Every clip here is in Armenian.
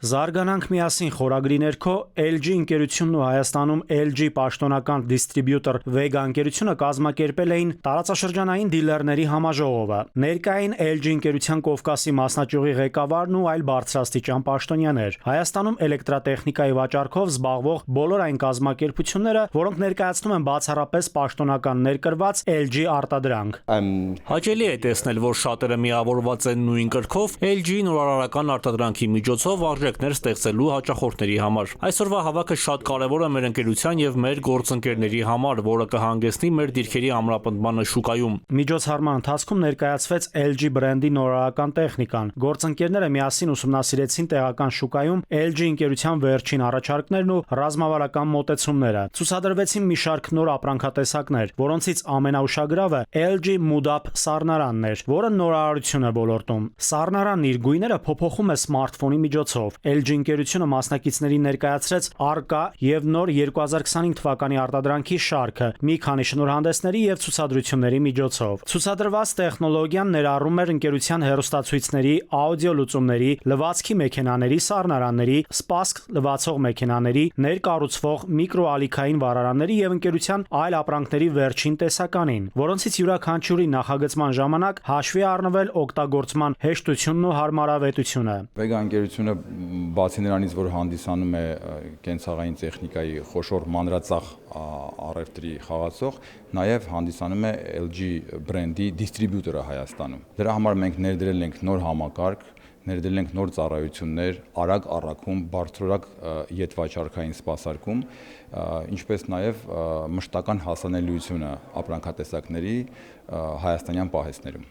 Զարգանանք միասին խորագրի ներքո LG ընկերությունն ու Հայաստանում LG պաշտոնական դիստրիբյուտոր Vega ընկերությունը կազմակերպել էին տարածաշրջանային դիլերների համաժողովը։ Ներկային LG ընկերության Կովկասի մասնաճյուղի ղեկավարն ու այլ բարձրաստիճան պաշտոնյաներ։ Հայաստանում էլեկտրատեխնիկայի վաճառքով զբաղվող բոլոր այն կազմակերպությունները, որոնք ներկայացնում են բացառապես պաշտոնական ներկրված LG արտադրանք։ Հաճելի է տեսնել, որ շատերը միավորված են նույն կրքով LG նորարարական արտադրանքի միջոցով արժեքներ ստեղծելու հաճախորդների համար։ Այսօրվա հավաքը շատ կարևոր է մեր ընկերության եւ մեր գործընկերների համար, որը կհանգեցնի մեր դիրքերի ամրապնդմանը շուկայում։ Միջոցառման ընթացքում ներկայացվեց LG բրենդի նորարարական տեխնիկան։ Գործընկերները միասին ուսումնասիրեցին տեղական շուկայում LG ընկերության վերջին առաջարկներն ու ռազմավարական մոտեցումները։ Ցուցադրվեցին մի շարք նոր ապրանքատեսակներ, որոնցից ամենաուշագրավը LG Mood-Up սառնարանն էր, որը նորարարություն է ոլորտում։ Սառնարանն իր գույները փոփոխում է սմարթֆոնի միջոցով։ LG ընկերությունը մասնակիցներին ներկայացրեց առկա եւ նոր 2025 թվականի արտադրանքի շարքը մի քանի շնորհանդեսների եւ ցուցադրությունների միջոցով։ Ցուցադրված տեխնոլոգիան ներառում էր ընկերության հեռուստացույցների, աուդիո լուծումների, լվացքի մեքենաների, սառնարանների, սպասք լվացող մեքենաների, ներկառուցվող միկրոալիքային վառարանների եւ ընկերության այլ ապրանքների վերջին տեսականին, որոնցից յուրաքանչյուրի նախագծման ժամանակ հաշվի առնվել օգտագործման հեշտությունն ու հարմարավետությունը։ Vega ընկերությունը բացի նրանից, որ հանդիսանում է կենցաղային տեխնիկայի խոշոր մանրածախ առևտրի խաղացող, նաև հանդիսանում է LG բրենդի դիստրիբյուտորը Հայաստանում։ Դրա համար մենք ներդրել ենք նոր համակարգ, ներդրել ենք նոր ծառայություններ, արագ առաքում, բարձրորակ ետվաճառքային սպասարկում, ինչպես նաև մշտական հասանելիությունը ապրանքատեսակների հայաստանյան պահեստներում։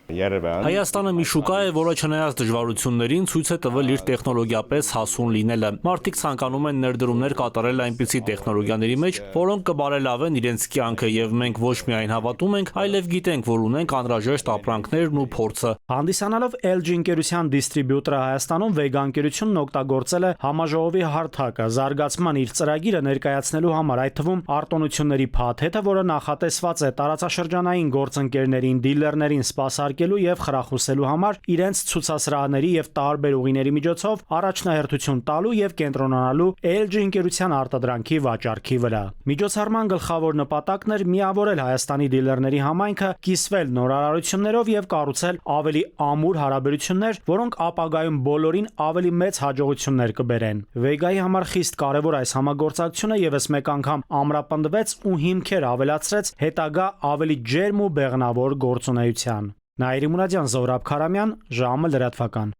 Հայաստանը մի շուկա է, որը չնայած դժվարություններին ցույց է տվել իր տեխնոլոգիապես հասուն լինելը։ Մարդիկ ցանկանում են ներդրումներ կատարել այնպիսի տեխնոլոգիաների մեջ, որոնք կբարելավեն իրենց կյանքը, եւ մենք ոչ միայն հավատում ենք, այլև գիտենք, որ ունենք անհրաժեշտ ապրանքներն ու փորձը։ Հանդիսանալով LG ընկերության դիստրիբյուտորը Հայաստանում Vega ընկերությունն օգտագործել է համաժողովի հարթակը զարգացման իր ծրագիրը ներկայացնելու համար, այդ թվում արտոնությունների փաթեթը, որը նախատեսված է տարածաշրջանային գործընկերներին, դիլերներին սպասարկելու եւ խրախուսելու համար իրենց ցուցասրահների եւ տարբեր ուղիների միջոցով առաջնահերթություն տալու եւ կենտրոնանալու LG ընկերության արտադրանքի վաճառքի վրա։ Միջոցառման գլխավոր նպատակն էր միավորել Հայաստանի դիլերների համայնքը, կիսվել նորարարություններով եւ կառուցել ավելի ամուր հարաբերություններ, որոնք ապագայում բոլորին ավելի մեծ հաջողություններ կբերեն։ Vega-ի համար խիստ կարևոր այս համագործակցությունը եւս մեկ անգամ ամրապնդվեց ու հիմքեր ավելացրեց հետագա ավելի ջերմ ու բեղնավոր գործունեության։ Նաիրի Մուրադյան, Զորաբ Քարամյան, ժամը լրատվական։